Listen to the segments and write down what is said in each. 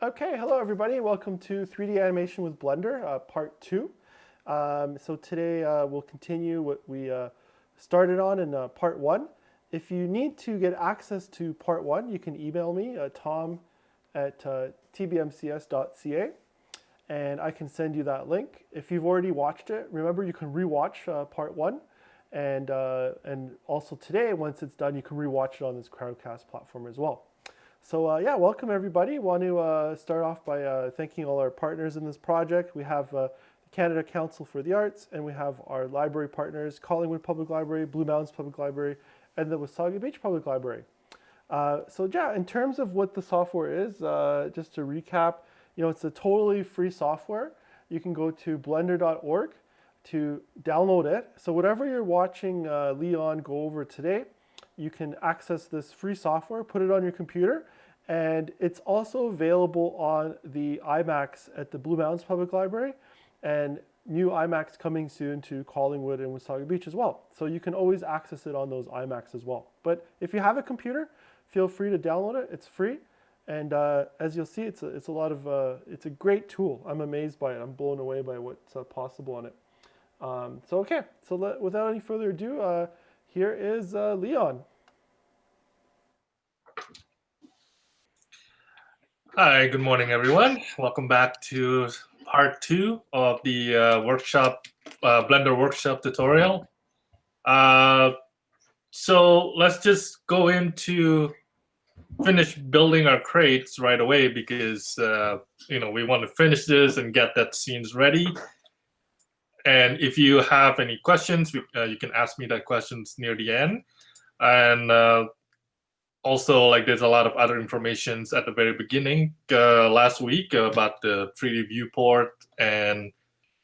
Okay, hello everybody. Welcome to 3D animation with Blender, part 2. So today we'll continue what we started on in part 1. If you need to get access to part 1, you can email me, tom at tbmcs.ca, and I can send you that link. If you've already watched it, remember you can rewatch part 1, and also today, once it's done, you can rewatch it on this Crowdcast platform as well. So yeah, welcome everybody. Want to start off by thanking all our partners in this project. We have the Canada Council for the Arts, and we have our library partners, Collingwood Public Library, Blue Mountains Public Library, and the Wasaga Beach Public Library. So yeah, in terms of what the software is, just to recap, it's a totally free software. You can go to blender.org to download it. So whatever you're watching Leon go over today, you can access this free software, put it on your computer, and it's also available on the iMacs at the Blue Mountains Public Library, and new iMacs coming soon to Collingwood and Wasaga Beach as well. So you can always access it on those iMacs as well. But if you have a computer, feel free to download it. It's free, and as you'll see, it's a great tool. I'm amazed by it. I'm blown away by what's possible on it. So okay, so without any further ado, here is Leon. Hi, good morning, everyone. Welcome back to part 2 of the Blender workshop tutorial. So let's just go into finish building our crates right away because we want to finish this and get that scenes ready. And if you have any questions, you can ask me that questions near the end. And also, there's a lot of other information at the very beginning last week about the 3D viewport and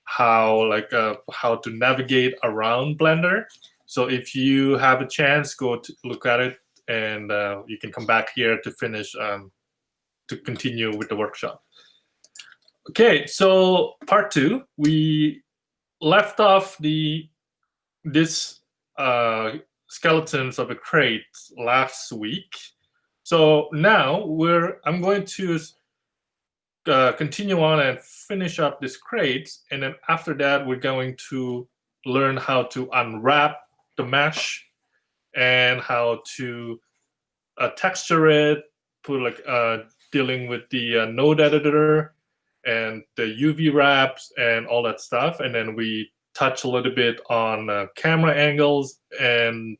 how to navigate around Blender. So if you have a chance, go to look at it, and you can come back here to finish to continue with the workshop. Okay, so part 2, we left off this skeletons of a crate last week. So now I'm going to continue on and finish up this crate, and then after that we're going to learn how to unwrap the mesh and how to texture it, dealing with the node editor and the UV wraps and all that stuff, and then we touch a little bit on camera angles and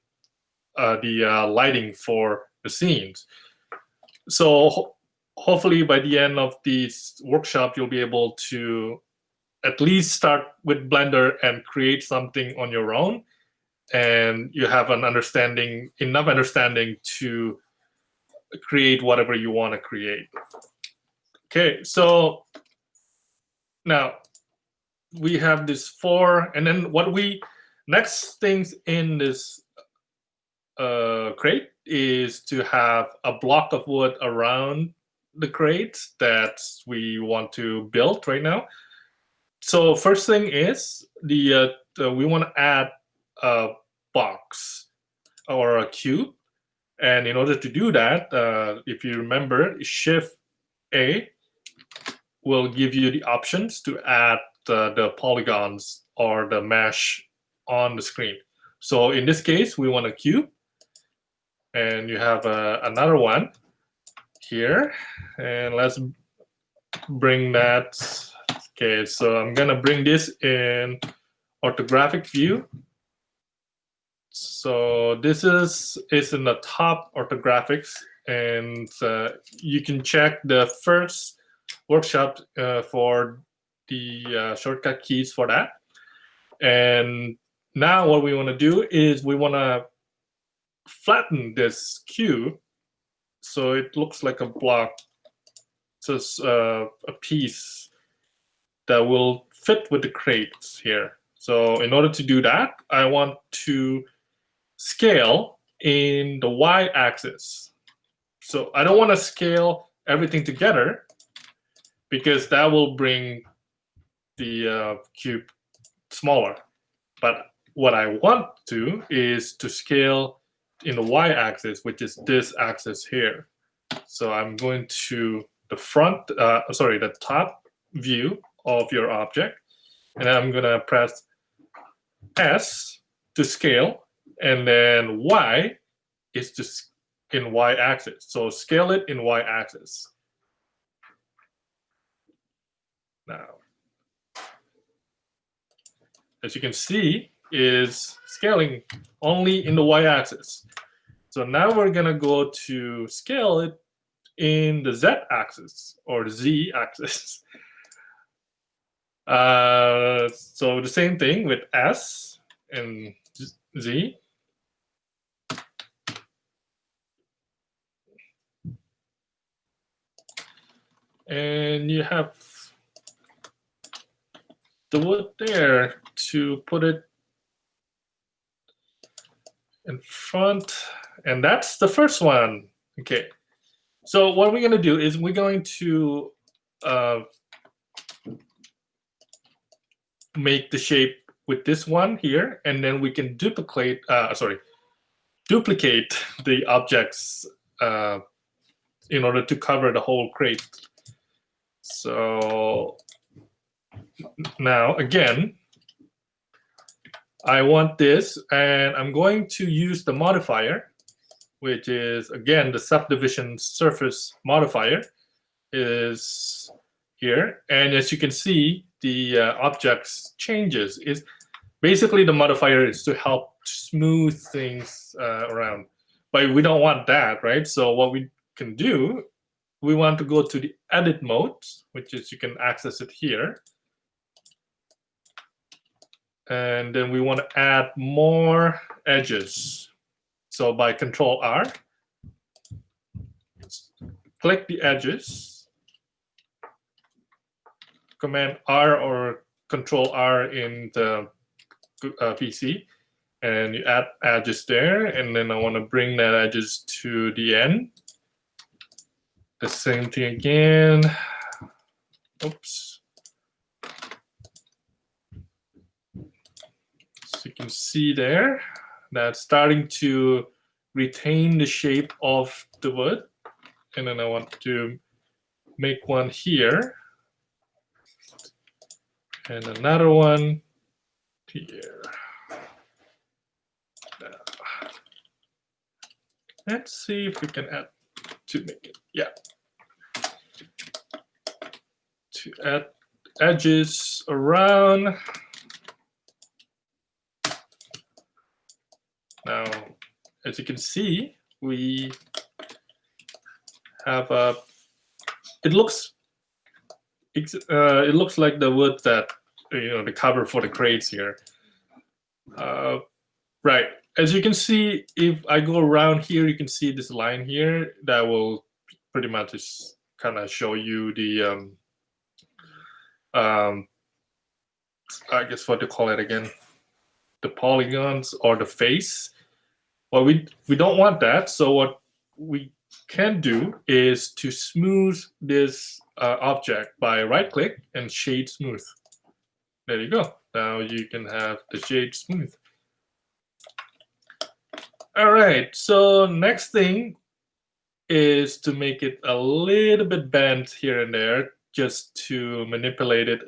the lighting for the scenes. So hopefully by the end of this workshop, you'll be able to at least start with Blender and create something on your own, and you have enough understanding to create whatever you want to create. Okay, so now we have this 4, and then next things in this crate is to have a block of wood around the crate that we want to build right now. So first thing is we want to add a box or a cube, and in order to do that, if you remember, Shift-A will give you the options to add the polygons or the mesh on the screen. So in this case, we want a cube, and you have another one here, and let's bring that. Okay, so I'm gonna bring this in orthographic view. So this is in the top orthographics, and you can check the first workshop for the shortcut keys for that. And now what we want to do is we want to flatten this cube so it looks like a block, just a piece that will fit with the crates here. So in order to do that, I want to scale in the y-axis. So I don't want to scale everything together because that will bring the cube smaller. But what I want to is to scale in the y-axis, which is this axis here. So I'm going to the top view of your object, and I'm gonna press S to scale, and then Y is just in Y-axis. So scale it in Y-axis. Now, as you can see, is scaling only in the Y-axis. So now we're gonna go to scale it in the Z-axis or the Z-axis. So the same thing with S and Z. And you have the wood there to put it in front. And that's the first one. Okay. So what we're going to do is we're going to make the shape with this one here, and then we can duplicate the objects in order to cover the whole crate. So now again, I want this, and I'm going to use the modifier, which is again the subdivision surface modifier is here. And as you can see, the objects changes. Is basically the modifier is to help smooth things around, but we don't want that, right? So what we can do, we want to go to the edit mode, which is you can access it here. And then we want to add more edges. So by Control R, click the edges, Command R or Control R in the PC, and you add edges there. And then I want to bring that edges to the end. The same thing again. Oops. So you can see there that's starting to retain the shape of the wood. And then I want to make one here. And another one here. Now, let's see if we can add to make it. Yeah. To add edges around. Now, as you can see, we have a. It looks like the wood that the cover for the crates here. Right. As you can see, if I go around here, you can see this line here that will pretty much just kind of show you the I guess what to call it again, the polygons or the face. Well, we don't want that. So what we can do is to smooth this object by right-click and shade smooth. There you go. Now you can have the shade smooth. All right. So next thing is to make it a little bit bent here and there, just to manipulate it,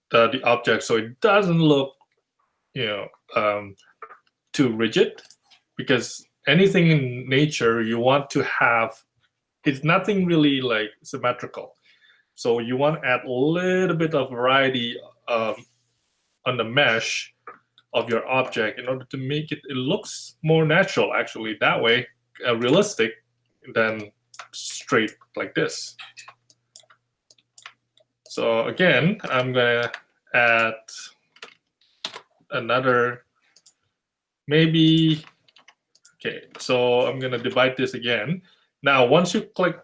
the object, so it doesn't look, too rigid. Because anything in nature you want to have, it's nothing really like symmetrical. So you want to add a little bit of variety on the mesh of your object in order to make it looks more natural, actually, that way, realistic than straight like this. So again, I'm gonna add another, maybe. Okay, so I'm going to divide this again. Now, once you click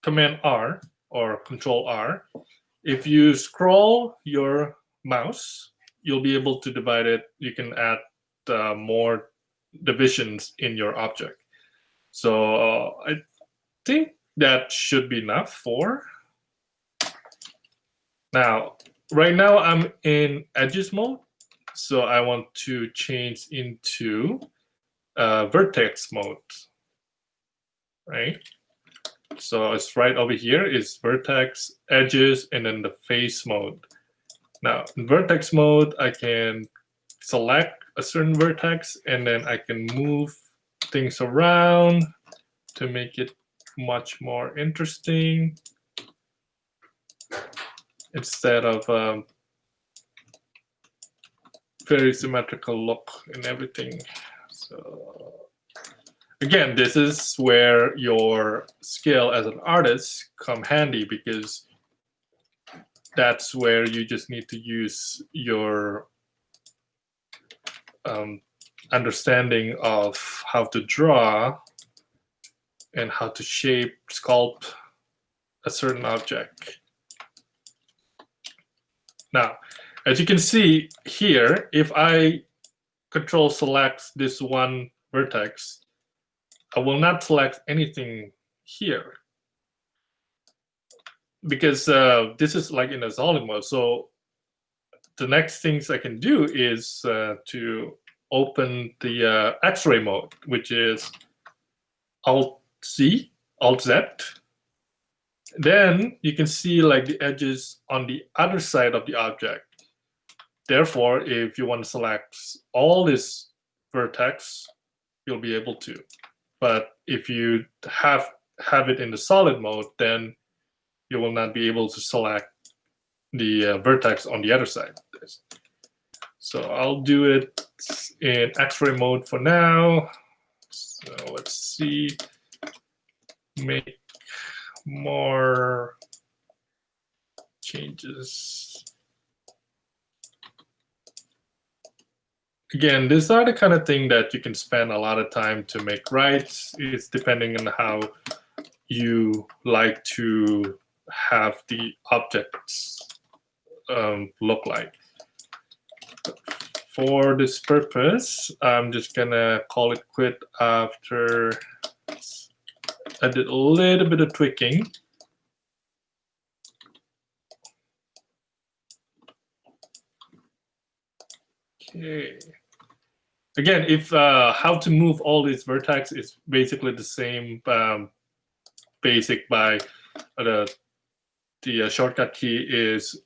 Command R or Control R, if you scroll your mouse, you'll be able to divide it. You can add more divisions in your object. So I think that should be enough for. Now, right now I'm in edges mode, so I want to change into vertex mode, right? So it's right over here is vertex, edges, and then the face mode. Now in vertex mode, I can select a certain vertex and then I can move things around to make it much more interesting instead of very symmetrical look and everything. So again, this is where your skill as an artist come handy, because that's where you just need to use your understanding of how to draw and how to shape, sculpt a certain object. Now, as you can see here, if I control select this one vertex, I will not select anything here, because this is like in a solid mode. So the next things I can do is to open the X-ray mode, which is Alt-C, Alt-Z. Then you can see like the edges on the other side of the object. Therefore, if you want to select all this vertex, you'll be able to. But if you have it in the solid mode, then you will not be able to select the vertex on the other side of this. So I'll do it in X-ray mode for now. So let's see, make more changes. Again, these are the kind of thing that you can spend a lot of time to make right. It's depending on how you like to have the objects look like. For this purpose, I'm just gonna call it quit after I did a little bit of tweaking. Okay. Again, if how to move all these vertex is basically the same basic by the shortcut key is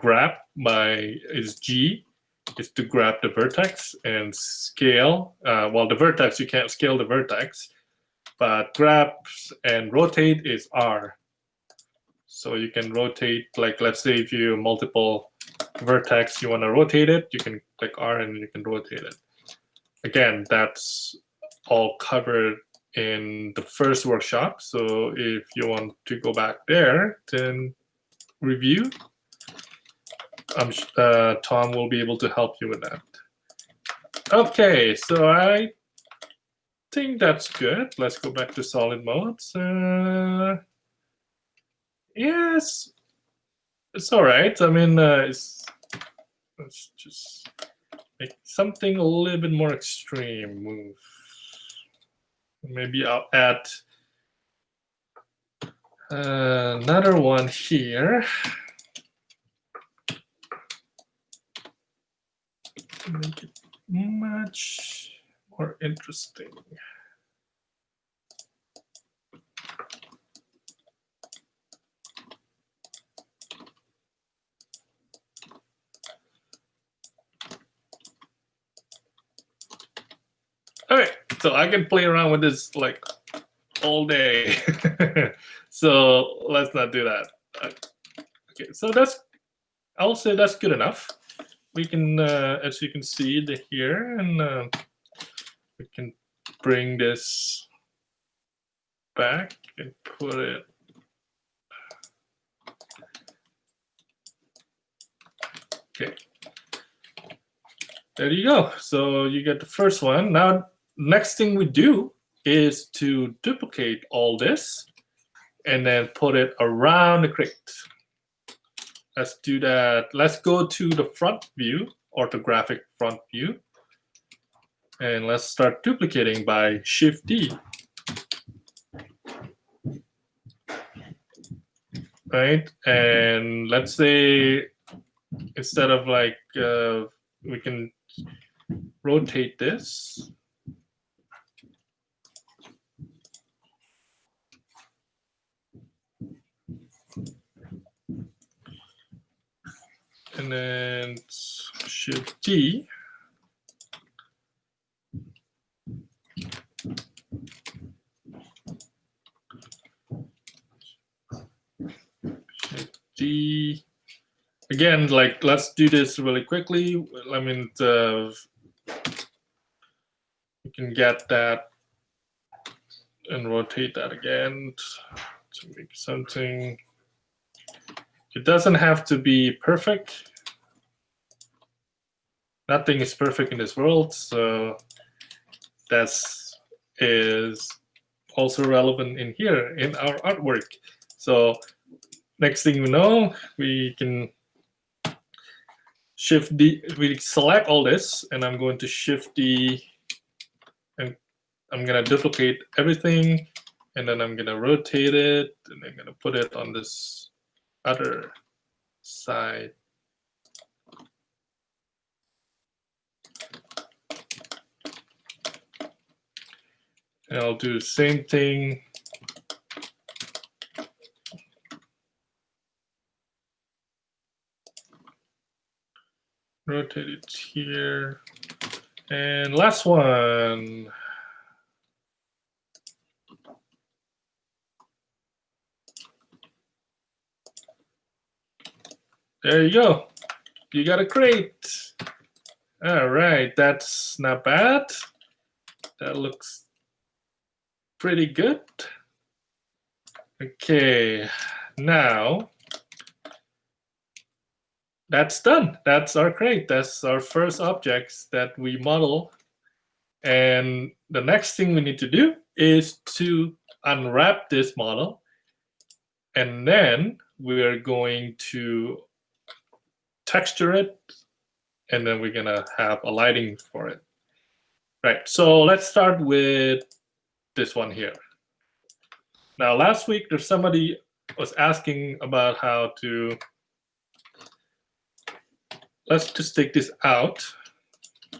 grab by is G, is to grab the vertex, and scale. Well, the vertex, you can't scale the vertex, but grab and rotate is R. So you can rotate, like let's say if you multiple vertex, you want to rotate it, you can click R and you can rotate it. Again, that's all covered in the first workshop. So if you want to go back there, then review. Tom will be able to help you with that. Okay, so I think that's good. Let's go back to solid modes. Yes, it's all right. I mean, let's just make something a little bit more extreme. Move. Maybe I'll add another one here. Make it much more interesting. Okay, so I can play around with this like all day. So let's not do that. Okay, so I'll say that's good enough. We can, as you can see here, and we can bring this back and put it. Okay. There you go. So you get the first one. Now, next thing we do is to duplicate all this and then put it around the crate. Let's do that. Let's go to the front view, orthographic front view. And let's start duplicating by Shift D. Right? And let's say instead of like, we can rotate this. and then Shift D. Shift D. Again, like, let's do this really quickly. I mean, you can get that and rotate that again to make something. It doesn't have to be perfect. Nothing is perfect in this world, so that is also relevant in here in our artwork. So next thing we know, we can Shift D, we select all this, and I'm going to Shift D, and I'm gonna duplicate everything, and then I'm gonna rotate it, and I'm gonna put it on this other side. And I'll do the same thing. Rotate it here. And last one. There you go. You got a crate. All right, that's not bad. That looks pretty good. Okay, now that's done. That's our crate. That's our first objects that we model. And the next thing we need to do is to unwrap this model. And then we're going to texture it. And then we're going to have a lighting for it. Right, so let's start with this one here. Now, last week, there's somebody was asking about how to, let's just take this out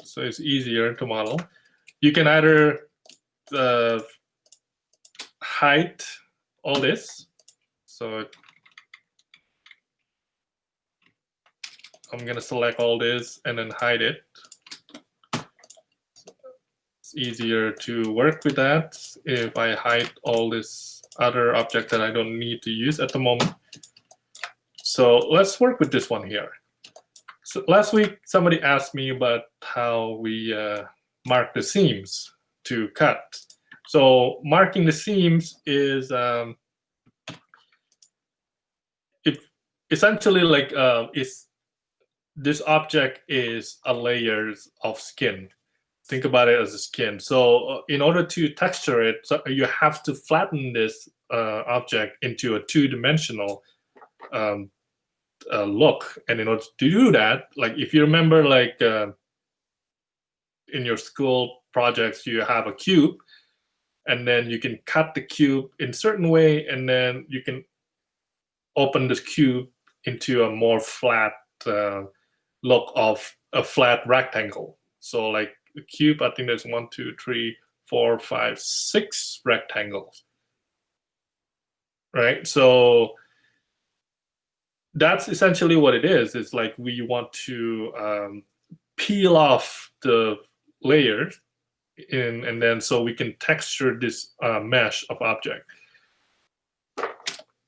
so it's easier to model. You can either hide all this. So I'm going to select all this and then hide it. It's easier to work with that if I hide all this other object that I don't need to use at the moment. So let's work with this one here. So last week, somebody asked me about how we mark the seams to cut. So marking the seams is essentially like this object is a layers of skin. Think about it as a skin. So in order to texture it, so you have to flatten this object into a two-dimensional look. And in order to do that, like if you remember, like in your school projects, you have a cube, and then you can cut the cube in a certain way, and then you can open this cube into a more flat look of a flat rectangle. So like the cube, I think there's 1, 2, 3, 4, 5, 6 rectangles, right? So that's essentially what it is. It's like we want to peel off the layers, and then so we can texture this mesh of object.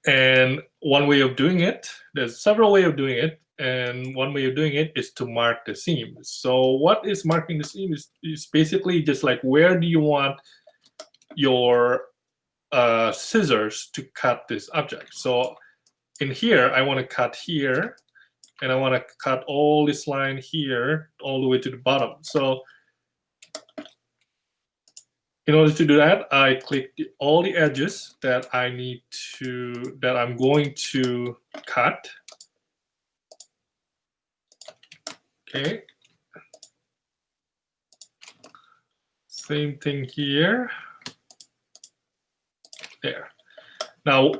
And one way of doing it, there's several ways of doing it, and one way of doing it is to mark the seams. So what is marking the seam is basically just like, where do you want your scissors to cut this object? So in here, I want to cut here, and I want to cut all this line here all the way to the bottom. So in order to do that, I click all the edges that I need to, that I'm going to cut. Okay. Same thing here. There. Now,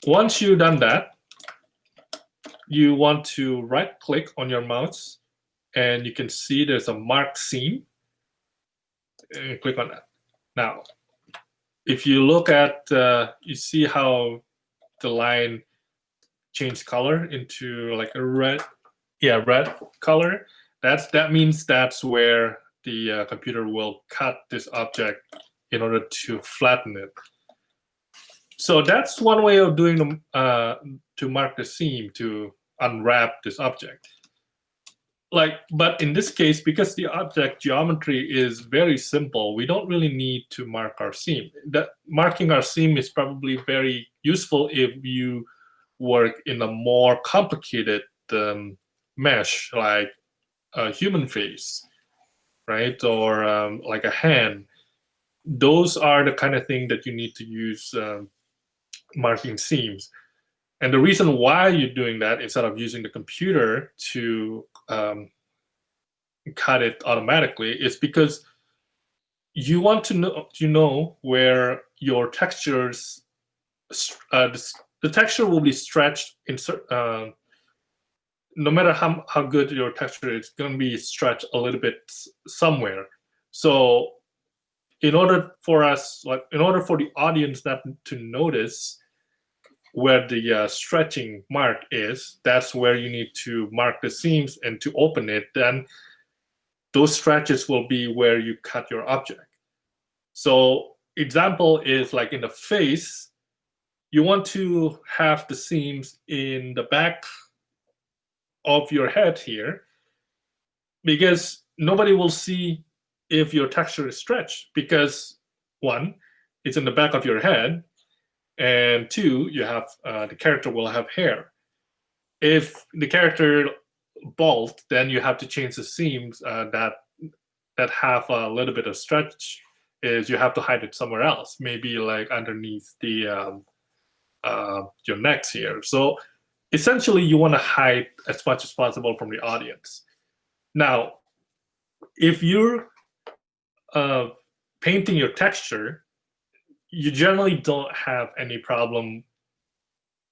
once you've done that, you want to right-click on your mouse, and you can see there's a marked seam. And click on that. Now, if you look at, you see how the line changed color into like a red, Yeah, red color. That means that's where the computer will cut this object in order to flatten it. So that's one way of doing to mark the seam, to unwrap this object. But in this case, because the object geometry is very simple, we don't really need to mark our seam. Marking our seam is probably very useful if you work in a more complicated mesh, like a human face, right? Or like a hand. Those are the kind of thing that you need to use marking seams. And the reason why you're doing that instead of using the computer to cut it automatically is because you want to know where your textures, the texture will be stretched in no matter how good your texture is, going to be stretched a little bit somewhere. So in order for the audience not to notice where the stretching mark is, that's where you need to mark the seams, and to open it, then those stretches will be where you cut your object. So example is like in the face, you want to have the seams in the back of your head here, because nobody will see if your texture is stretched, because one, it's in the back of your head, and two, you have the character will have hair. If the character bald, then you have to change the seams that have a little bit of stretch. Is you have to hide it somewhere else, maybe like underneath the your necks here. So essentially, you want to hide as much as possible from the audience. Now, if you're painting your texture, you generally don't have any problem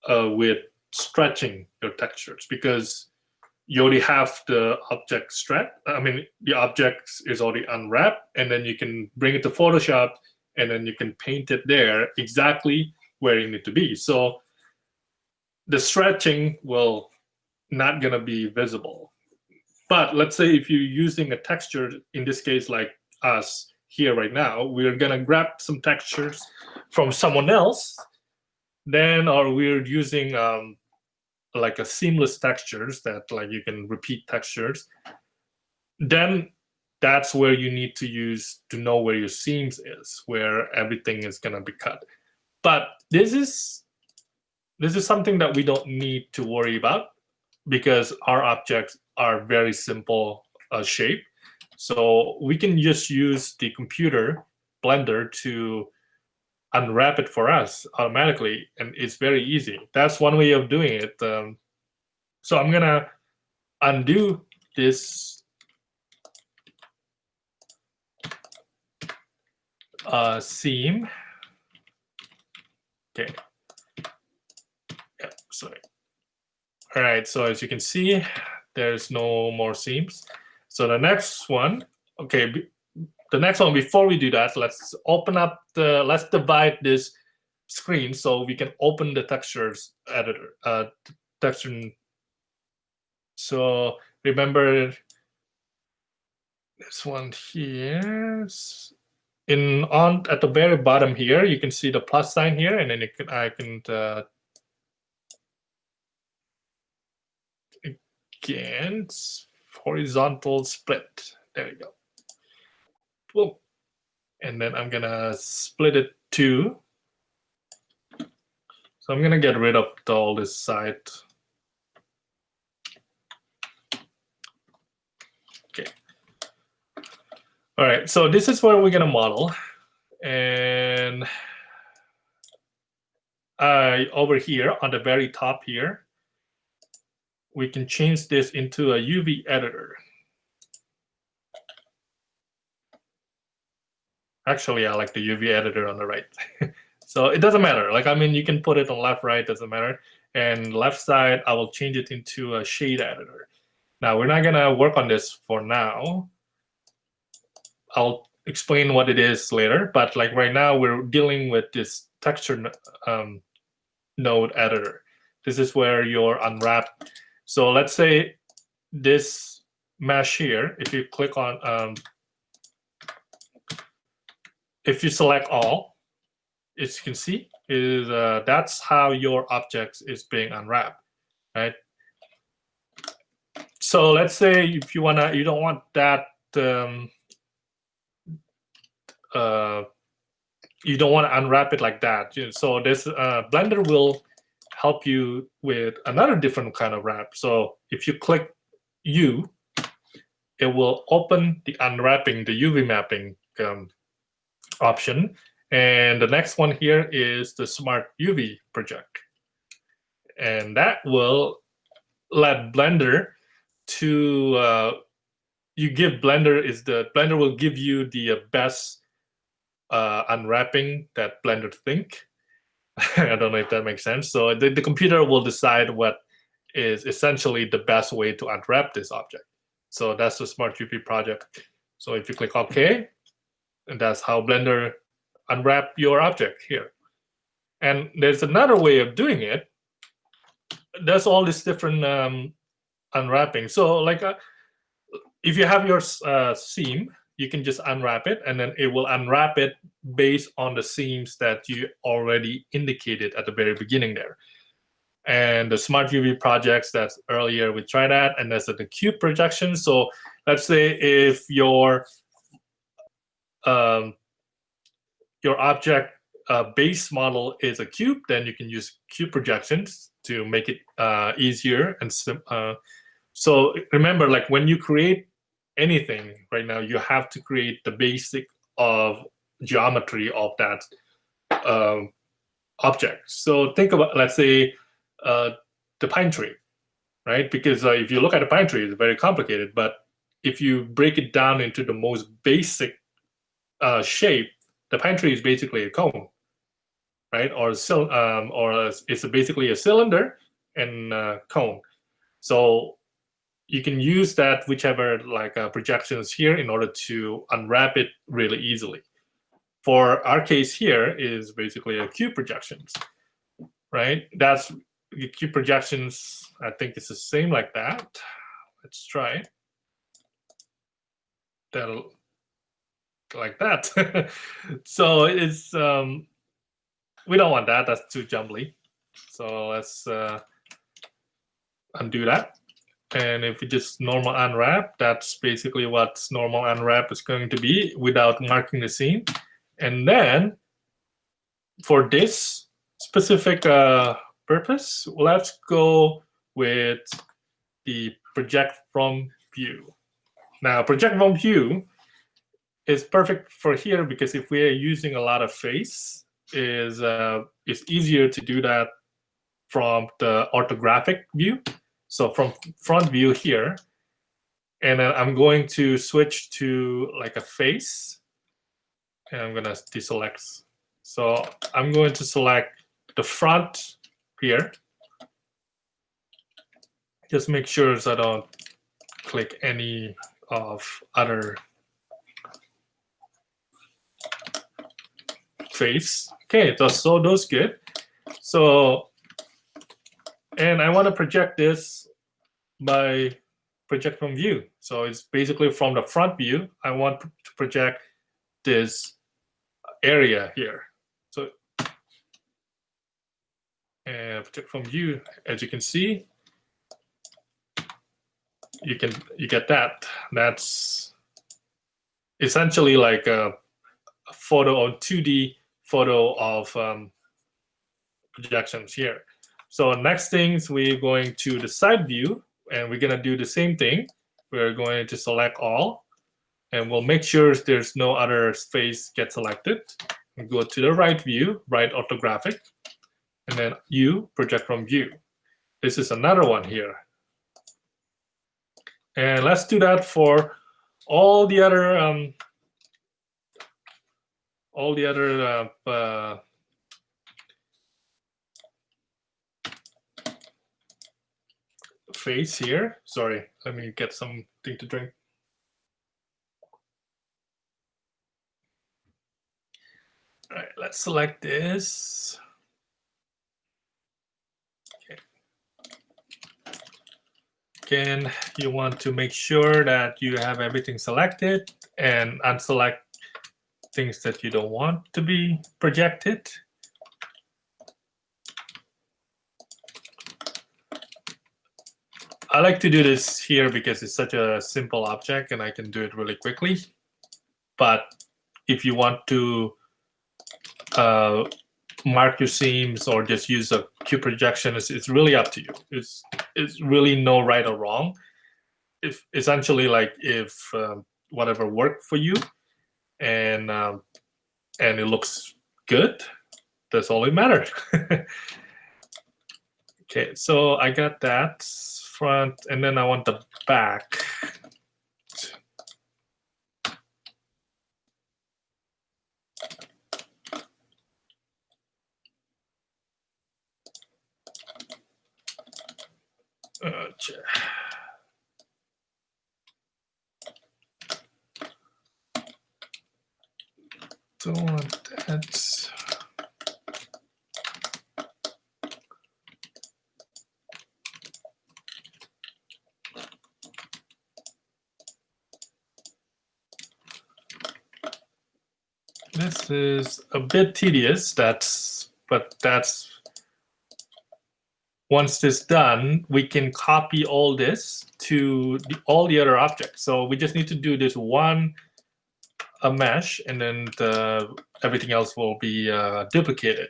with stretching your textures, because you already have the object stretched. I mean, the object is already unwrapped, and then you can bring it to Photoshop, and then you can paint it there exactly where you need to be. So the stretching will not gonna be visible. But let's say if you're using a texture, in this case, like us here right now, we're gonna grab some textures from someone else, then, or we're using like a seamless textures that like you can repeat textures, then that's where you need to use to know where your seams is, where everything is gonna be cut. But this is something that we don't need to worry about, because our objects are very simple shape. So we can just use the computer Blender to unwrap it for us automatically, and it's very easy. That's one way of doing it. So I'm gonna undo this seam. Okay. Yeah, sorry. All right, so as you can see, there's no more seams. So the next one, okay, the next one, before we do that, let's open up let's divide this screen so we can open the textures editor, texture. So remember this one here, at the very bottom here, you can see the plus sign here, and then I can again, horizontal split. There you go. Boom. And then I'm gonna split it too. So I'm gonna get rid of all this side. Okay. All right, so this is where we're gonna model. And over here on the very top here, we can change this into a UV editor. Actually, I like the UV editor on the right. So it doesn't matter. Like, I mean, you can put it on left, right, doesn't matter. And left side, I will change it into a shade editor. Now, we're not gonna work on this for now. I'll explain what it is later, but like right now, we're dealing with this texture node editor. This is where you're unwrapped. So let's say this mesh here, if you click on, if you select all, as you can see, is that's how your objects is being unwrapped, right? So let's say if you don't want that, you don't want to unwrap it like that. So this Blender will help you with another different kind of wrap. So if you click U, it will open the unwrapping, the UV mapping option. And the next one here is the Smart UV project. And that will let Blender to, you give Blender will give you the best unwrapping that Blender think. I don't know if that makes sense. So the computer will decide what is essentially the best way to unwrap this object. So that's the Smart UV project. So if you click OK, and that's how Blender unwrap your object here. And there's another way of doing it. There's all these different unwrapping. So like if you have your seam, you can just unwrap it, and then it will unwrap it based on the seams that you already indicated at the very beginning there. And the Smart UV projects, that's earlier we tried that, and that's the cube projection. So let's say if your object base model is a cube, then you can use cube projections to make it easier. And so remember, like when you create anything right now, you have to create the basic of geometry of that object. So think about, let's say, the pine tree, right? Because if you look at a pine tree, it's very complicated. But if you break it down into the most basic shape, the pine tree is basically a cone, right? Or it's basically a cylinder and a cone. So you can use that whichever projections here in order to unwrap it really easily. For our case here is basically a cube projections, right? That's the cube projections. I think it's the same like that. Let's try it. That'll like that. So it's we don't want that. That's too jumbly. So let's undo that. And if we just normal unwrap, that's basically what normal unwrap is going to be without marking the scene. And then for this specific purpose, let's go with the project from view. Now, project from view is perfect for here because if we are using a lot of face, it's easier to do that from the orthographic view. So from front view here, and then I'm going to switch to like a face, and I'm gonna deselect. So I'm going to select the front here. Just make sure so I don't click any of other face. Okay, so those good. So, and I want to project this by project from view. So it's basically from the front view. I want to project this area here. So, and project from view, as you can see, you get that. That's essentially like a photo or 2D photo of projections here. So next things, we're going to the side view, and we're going to do the same thing. We're going to select all, and we'll make sure there's no other face get selected. We go to the right view, right orthographic, and then U, project from view. This is another one here. And let's do that for all the other face here. Sorry, let me get something to drink. All right, let's select this. Again, you want to make sure that you have everything selected and unselect things that you don't want to be projected. I like to do this here because it's such a simple object and I can do it really quickly. But if you want to mark your seams or just use a cube projection, it's really up to you. It's really no right or wrong. If essentially like if whatever worked for you and it looks good, that's all it matters. Okay, so I got that front, and then I want the back. Don't want that. This is a bit tedious. But that's once this is done, we can copy all this to all the other objects. So we just need to do this one mesh, and then everything else will be duplicated.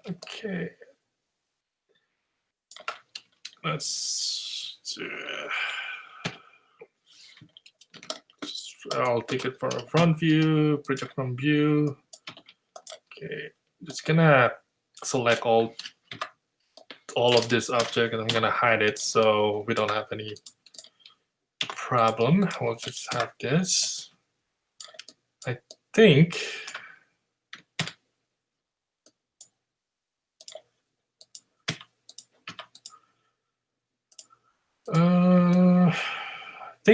Okay. I'll take it from a front view, project from view. Okay, just gonna select all of this object, and I'm gonna hide it so we don't have any problem. We'll just have this. I think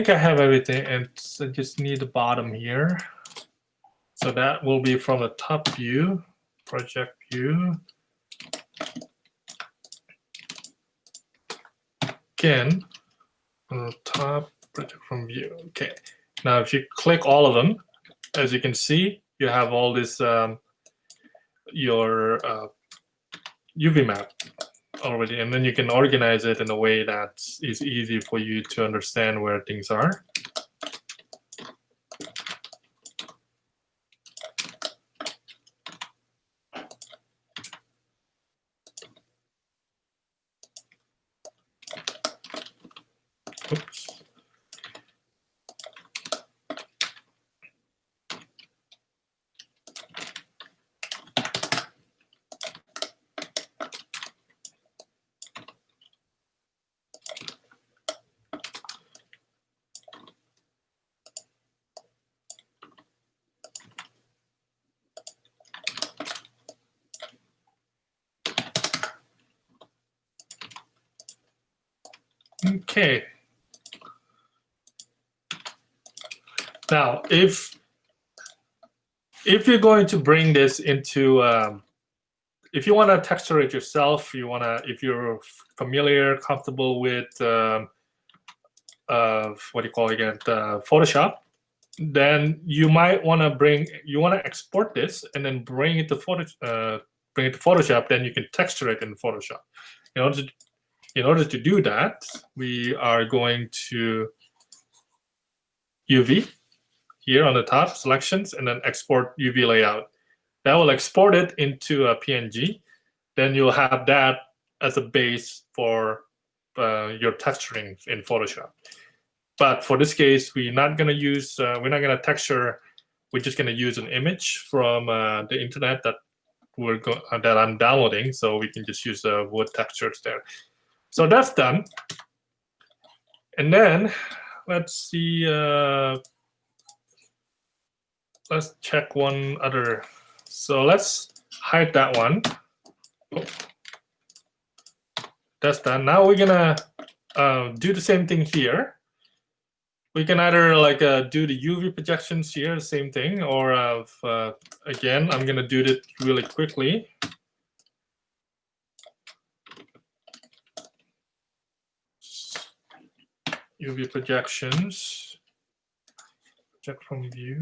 I have everything, and I just need the bottom here. So that will be from the top view, project view. Again, on the top, project from view. Okay. Now, if you click all of them, as you can see, you have all this your UV map already, and then you can organize it in a way that is easy for you to understand where things are. Oops. Okay. Now, if you're going to bring this into, if you want to texture it yourself, if you're familiar, comfortable with what do you call it again, Photoshop, then you might want to export this and then bring it to Photoshop. Then you can texture it in Photoshop. In order to do that, we are going to UV here on the top, selections, and then export UV layout. That will export it into a PNG. Then you'll have that as a base for your texturing in Photoshop. But for this case, we're not going to texture. We're just going to use an image from the internet that I'm downloading. So we can just use the wood textures there. So that's done. And then let's see. Let's check one other. So let's hide that one. Oh. That's done. Now we're gonna do the same thing here. We can either do the UV projections here, the same thing, or again, I'm gonna do it really quickly. UV projections, project from view.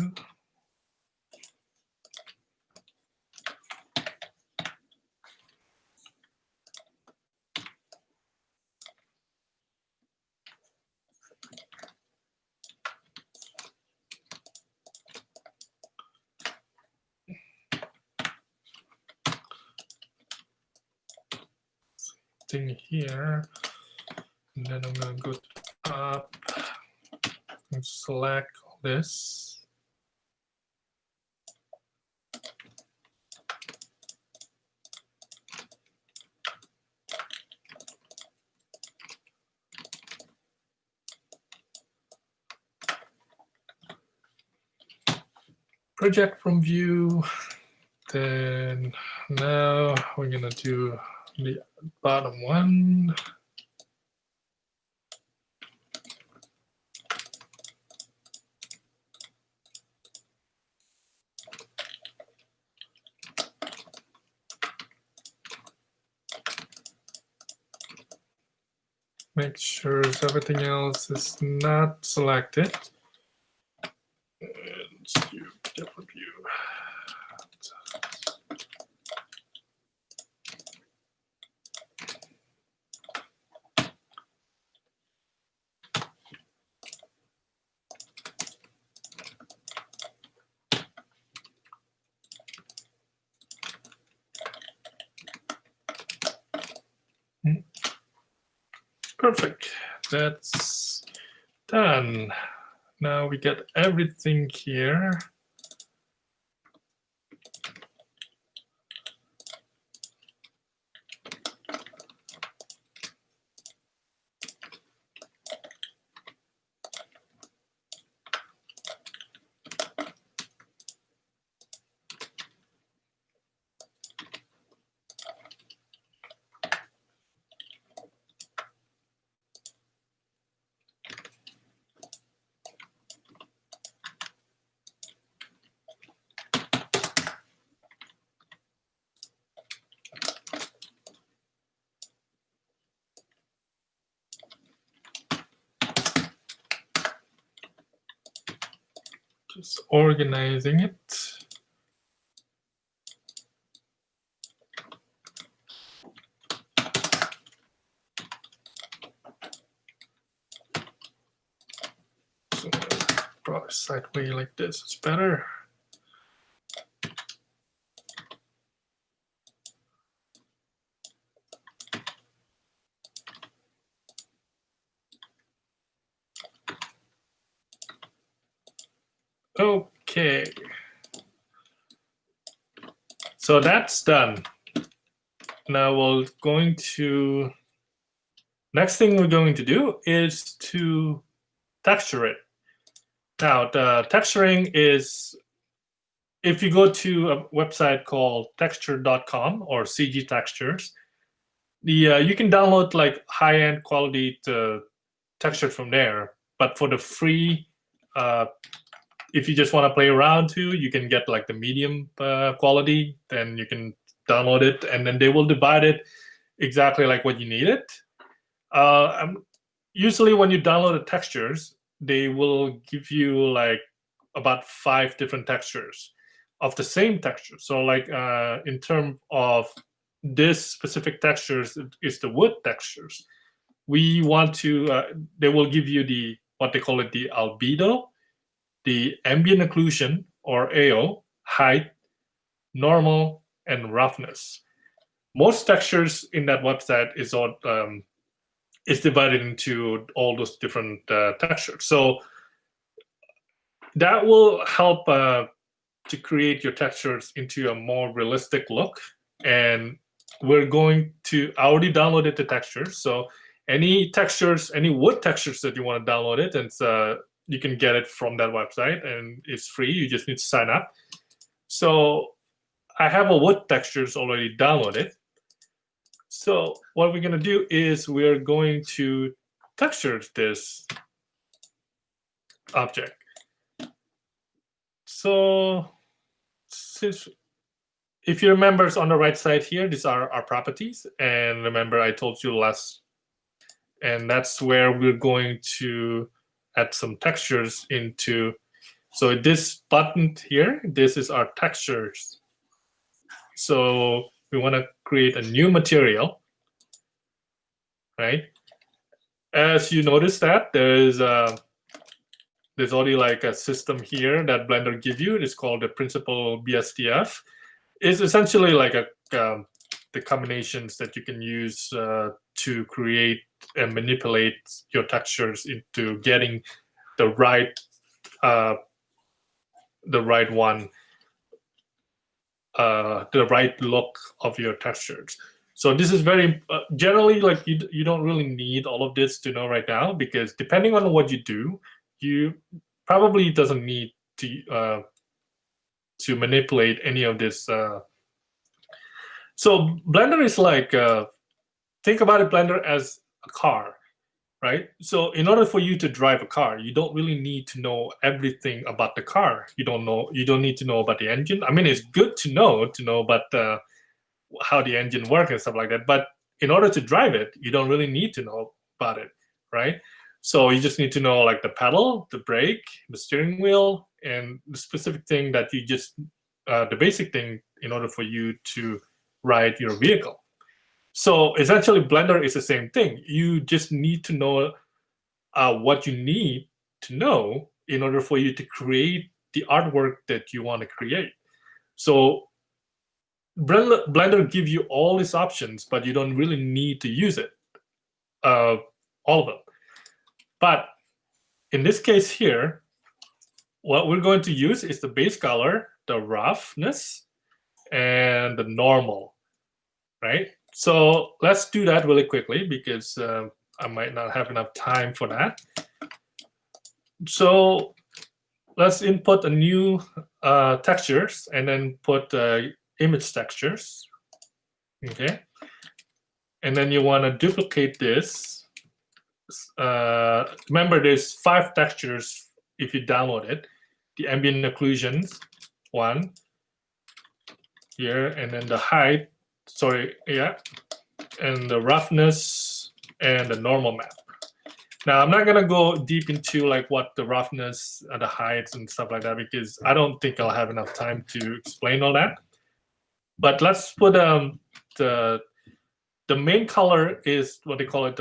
Thing here, and then I'm going to go up and select all this. Project from view. Then now we're going to do the bottom one. Make sure everything else is not selected. And let's do different view. Perfect. That's done. Now we get everything here. Just organizing it. So probably sideways like this is better. Okay. So that's done. Now we're going to, next thing we're going to do is to texture it. Now the texturing is, if you go to a website called texture.com or CG Textures, you can download like high-end quality textures from there. But for the free, if you just want to play around too, you can get like the medium quality. Then you can download it, and then they will divide it exactly like what you need it. Usually when you download the textures, they will give you like about 5 different textures of the same texture. So like in terms of this specific textures is the wood textures. We want to, they will give you the, what they call it, the albedo, the ambient occlusion or AO, height, normal, and roughness. Most textures in that website is all, is divided into all those different textures. So that will help to create your textures into a more realistic look. And we're going to, I already downloaded the textures. So any textures, any wood textures that you want to download it, and you can get it from that website, and it's free. You just need to sign up. So I have a wood textures already downloaded. So what we're going to do is we're going to texture this object. So since, if you remember, it's on the right side here, these are our properties. And remember, I told you last And that's where we're going to add some textures into. So this button here, this is our textures. So we want to create a new material, right? As you notice that there's already like a system here that Blender gives you. It's called the principal BSDF. It's essentially like the combinations that you can use to create and manipulate your textures into getting the right one, the right look of your textures. So this is very generally like you don't really need all of this to know right now, because depending on what you do, you probably doesn't need to manipulate any of this. So Blender is like think about it, Blender as a car, right? So in order for you to drive a car, you don't really need to know everything about the car. You don't need to know about the engine. I mean, it's good to know about how the engine works and stuff like that. But in order to drive it, you don't really need to know about it, right? So you just need to know like the pedal, the brake, the steering wheel, and the specific thing that you just the basic thing in order for you to ride your vehicle. So essentially, Blender is the same thing. You just need to know what you need to know in order for you to create the artwork that you want to create. So Blender gives you all these options, but you don't really need to use it, all of them. But in this case here, what we're going to use is the base color, the roughness, and the normal, right? So let's do that really quickly, because I might not have enough time for that. So let's input a new textures and then put image textures. Okay. And then you want to duplicate this. Remember, there's 5 textures if you download it. The ambient occlusions, 1 here, and then the height, and the roughness and the normal map. Now, I'm not going to go deep into like what the roughness, the heights and stuff like that, because I don't think I'll have enough time to explain all that. But let's put the main color is what they call it,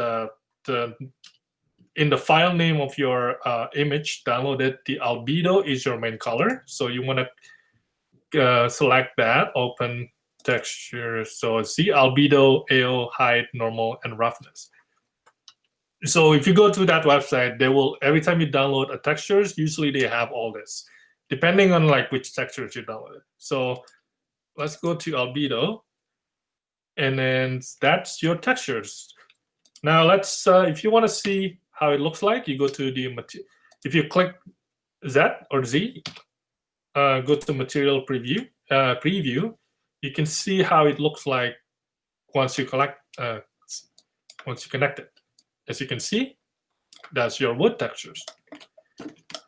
in the file name of your image downloaded, the albedo is your main color. So you want to select that, open texture. So see albedo, AO, height, normal, and roughness. So if you go to that website, they will, every time you download a textures, usually they have all this, depending on like which textures you downloaded. So let's go to albedo, and then that's your textures. Now let's, if you want to see how it looks like, you go to the, if you click Z or Z, go to material preview, you can see how it looks like once you connect it. As you can see, that's your wood textures,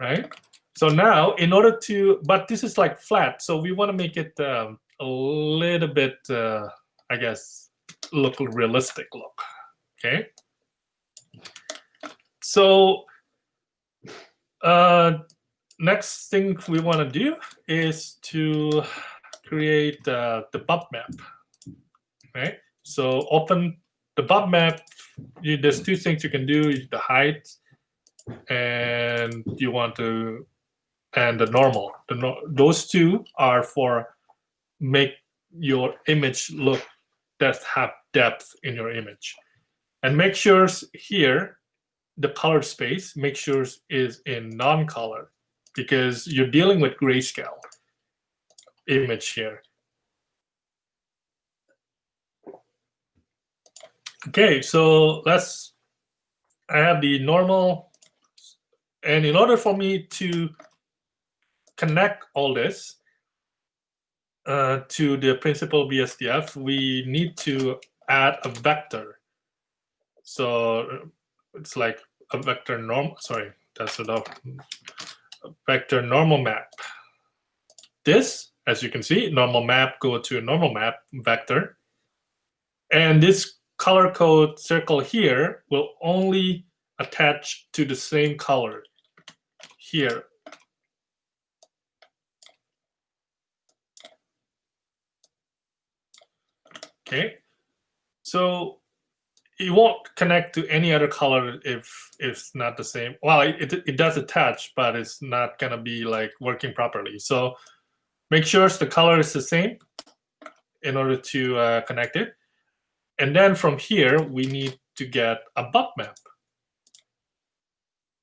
right? So now, in order to, but this is like flat, so we want to make it a little bit, I guess, look realistic look, okay? So next thing we want to do is to create the bump map, right? So open the bump map. There's 2 things you can do: the height, and you want to, and the normal. Those 2 are for make your image look that have depth in your image, and make sure here the color space, make sure is in non-color, because you're dealing with grayscale image here. Okay, so I have the normal, and in order for me to connect all this to the principal BSDF, we need to add a vector. So it's like a vector norm, sorry, that's enough. A vector normal map. This, as you can see, normal map, go to normal map vector. And this color code circle here will only attach to the same color here. Okay, so it won't connect to any other color if it's not the same. Well, it does attach, but it's not gonna be like working properly. So make sure the color is the same in order to connect it. And then from here, we need to get a bump map.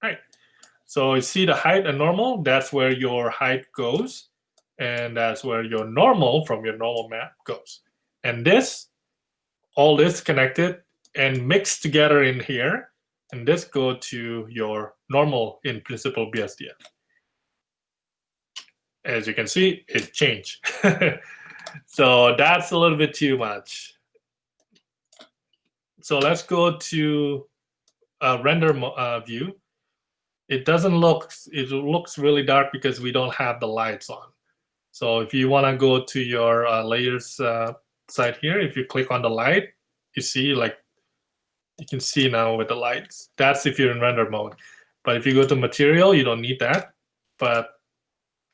Right. So you see the height and normal, that's where your height goes. And that's where your normal from your normal map goes. And this, all this connected and mixed together in here. And this go to your normal in principle BSDF. As you can see, it changed. So that's a little bit too much. So let's go to a render view. It doesn't look, it looks really dark because we don't have the lights on. So if you want to go to your layers side here, if you click on the light, you see like, you can see now with the lights. That's if you're in render mode. But if you go to material, you don't need that. But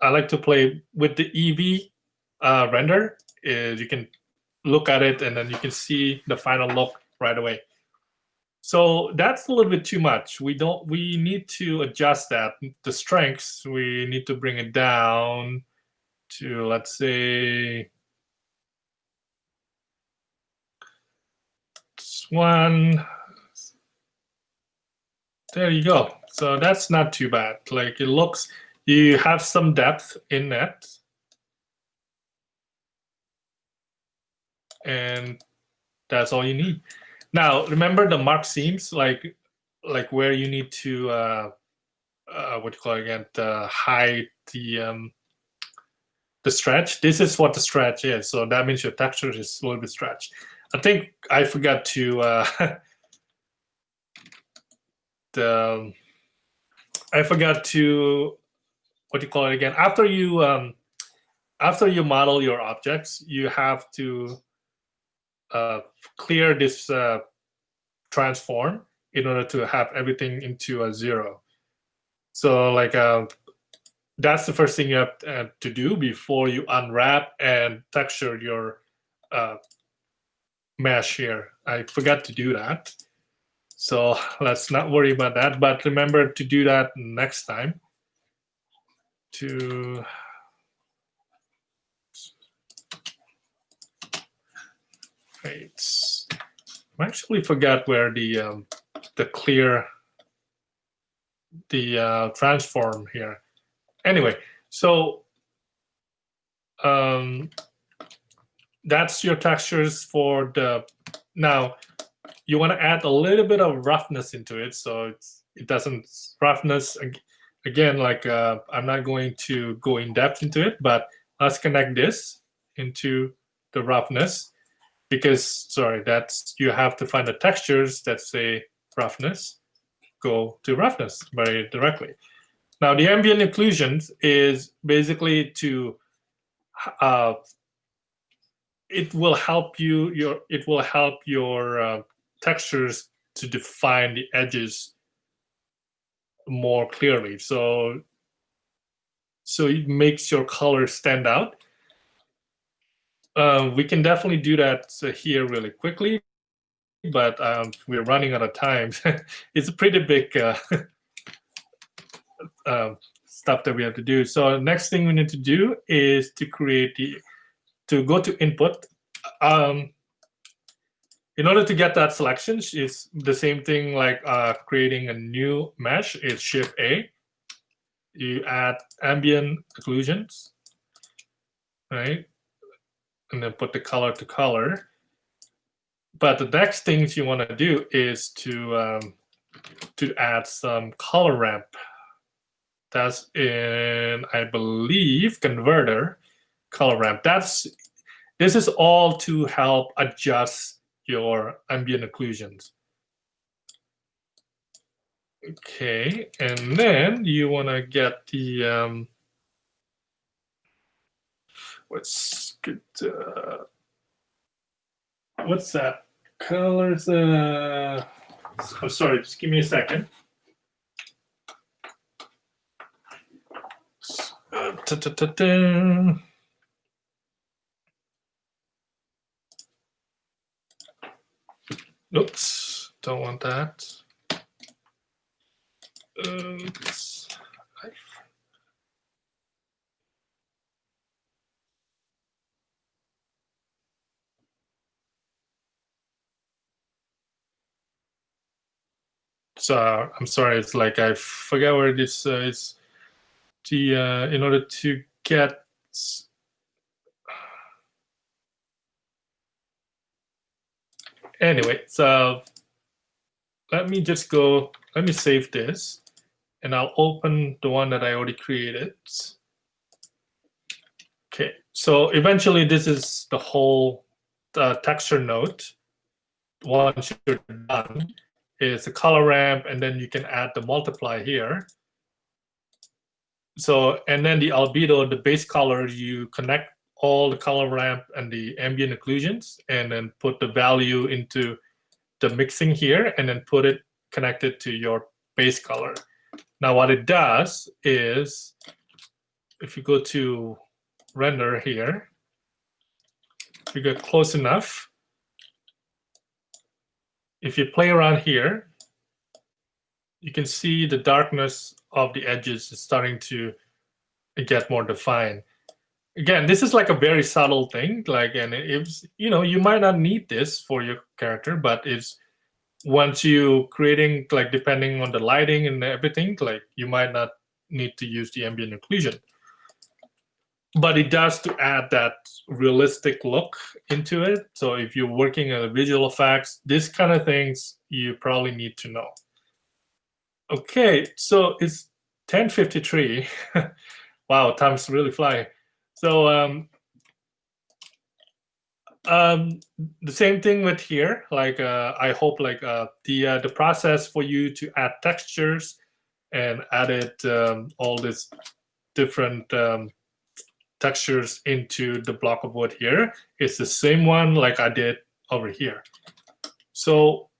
I like to play with the EV render. You can look at it and then you can see the final look right away. So that's a little bit too much. We need to adjust that. The strengths, we need to bring it down to, let's say, this one. There you go. So that's not too bad. Like it looks, you have some depth in that. And that's all you need. Now, remember the mark seams, like where you need to, what do you call it again, hide the stretch. This is what the stretch is. So that means your texture is a little bit stretched. I think I forgot to, I forgot to, what do you call it again? After you model your objects, you have to clear this transform in order to have everything into a 0. So like that's the first thing you have to do before you unwrap and texture your mesh here. I forgot to do that. So let's not worry about that. But remember to do that next time. Wait. I actually forgot where the clear, the transform here. Anyway, so that's your textures for the, now you want to add a little bit of roughness into it, so it doesn't, roughness, again, like I'm not going to go in depth into it, but let's connect this into the roughness. Because, sorry, that's, you have to find the textures that say roughness, go to roughness very directly. Now, the ambient occlusions is basically to, it will help you, it will help your textures to define the edges more clearly. So it makes your color stand out. We can definitely do that here really quickly, but we're running out of time. It's a pretty big stuff that we have to do. So next thing we need to do is to create to go to input. In order to get that selection, it's the same thing like creating a new mesh. It's Shift A. You add ambient occlusions, right? And then put the color to color. But the next things you want to do is to add some color ramp. That's in, I believe, converter color ramp. This is all to help adjust your ambient occlusions. Okay, and then you want to get the what's that Colors. I'm sorry, just give me a second. Oops, don't want that. Oops. So I'm sorry, it's like I forgot where this is. The in order to get. Anyway, so let me just go. Let me save this, and I'll open the one that I already created. Okay, so eventually this is the whole texture node. Once you're done, is the color ramp, and then you can add the multiply here. So, and then the albedo, the base color, you connect all the color ramp and the ambient occlusions, and then put the value into the mixing here, and then put it connected to your base color. Now, what it does is, if you go to render here, if you get close enough, if you play around here, you can see the darkness of the edges is starting to get more defined. Again, this is like a very subtle thing. Like, and it's, you know, you might not need this for your character, but it's once you creating, like, depending on the lighting and everything, like, you might not need to use the ambient occlusion. But it does to add that realistic look into it. So if you're working on visual effects, this kind of things you probably need to know. Okay, so it's 10:53. Wow, time's really flying. So the same thing with here. Like I hope like the process for you to add textures and added all these different textures into the block of wood here is the same one like I did over here. So,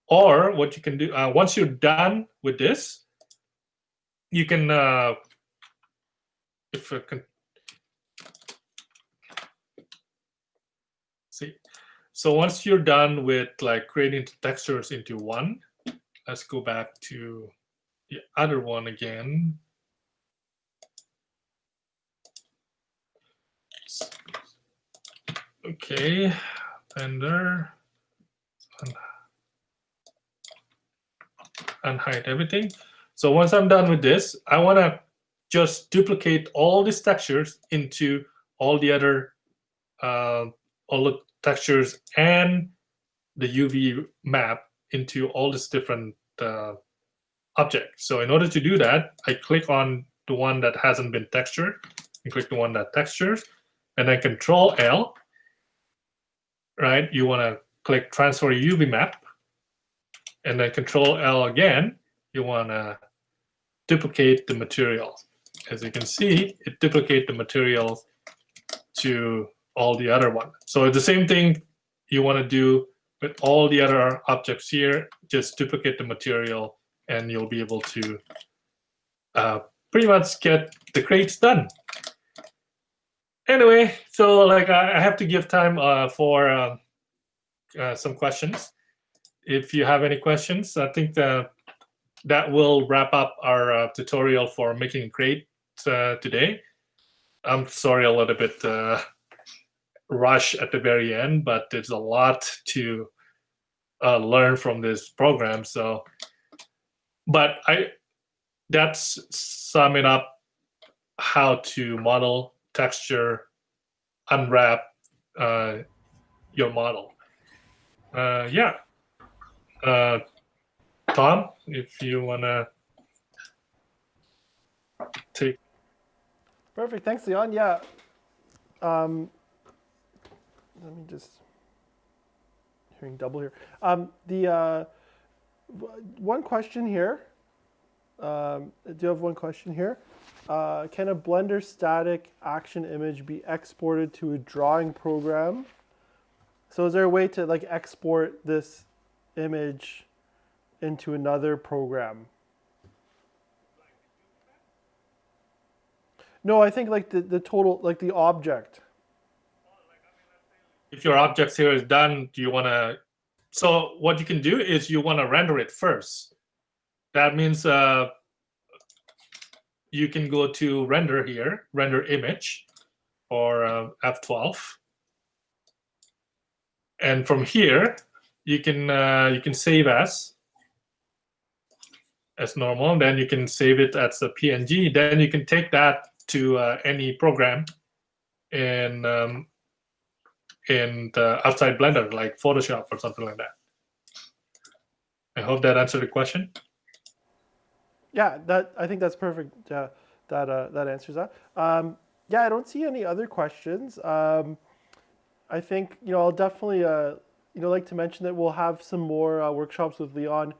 or what you can do once you're done with this, you can if I can see. So once you're done with like creating textures into one, let's go back to the other one again. Okay, render, unhide everything. So once I'm done with this, I want to just duplicate all these textures into all the other all the textures and the UV map into all these different objects. So in order to do that, I click on the one that hasn't been textured and click the one that textures, and then Control L. Right, you want to click Transfer UV Map, and then Control L again. You want to duplicate the material. As you can see, it duplicates the material to all the other one. So it's the same thing you want to do with all the other objects here. Just duplicate the material, and you'll be able to pretty much get the crates done. Anyway, so like I have to give time for some questions. If you have any questions, I think that will wrap up our tutorial for making a crate today. I'm sorry, a little bit rush at the very end, but there's a lot to learn from this program. So, but that's summing up how to model, texture, unwrap your model. Yeah. Tom, if you want to take. Perfect. Thanks, Leon. Yeah. Let me just hearing double here. The one question here. I do have one question here. Can a Blender static action image be exported to a drawing program So is there a way to like export this image into another program? No, I think like the total, like the object. If your objects here is done, do you want to? So what you can do is you want to render it first. That means you can go to render here, render image, or F12, and from here you can save as normal. Then you can save it as a PNG. Then you can take that to any program in outside Blender, like Photoshop or something like that. I hope that answered the question. Yeah, that I think that's perfect. That answers that. Yeah, I don't see any other questions. I think I'll definitely like to mention that we'll have some more workshops with Leon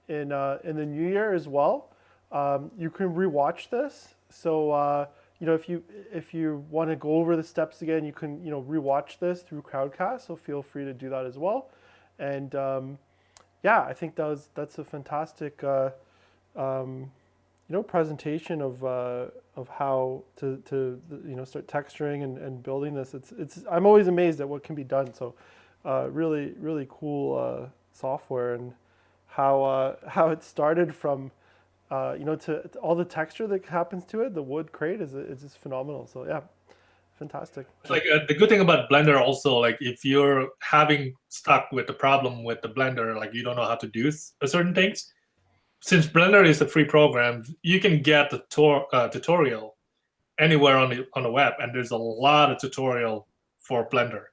in the new year as well. You can rewatch this, so if you want to go over the steps again, you can rewatch this through Crowdcast. So feel free to do that as well. And yeah, I think that's a fantastic presentation of how to start texturing and building this. It's I'm always amazed at what can be done. So really really cool software, and how it started from to all the texture that happens to it. The wood crate is just phenomenal. So yeah, fantastic. It's like the good thing about Blender also, like if you're having stuck with the problem with the Blender, like you don't know how to do certain things, since Blender is a free program, you can get a tutorial anywhere on the web, and there's a lot of tutorial for Blender.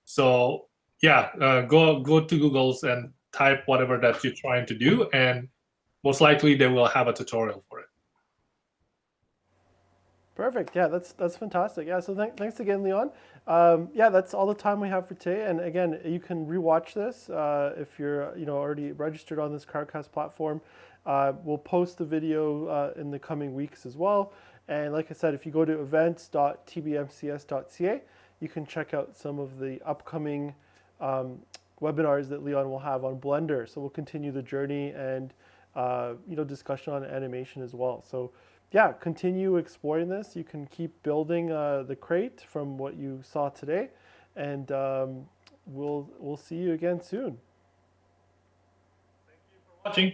So yeah, go to Google's and type whatever that you're trying to do, and most likely they will have a tutorial for it. Perfect. Yeah, that's fantastic. Yeah, so thanks again, Leon. Yeah, that's all the time we have for today. And again, you can rewatch this if you're already registered on this Crowdcast platform. We'll post the video in the coming weeks as well. And like I said, if you go to events.tbmcs.ca, you can check out some of the upcoming webinars that Leon will have on Blender. So we'll continue the journey and discussion on animation as well. So yeah, continue exploring this. You can keep building the crate from what you saw today, and we'll see you again soon. Thank you for watching.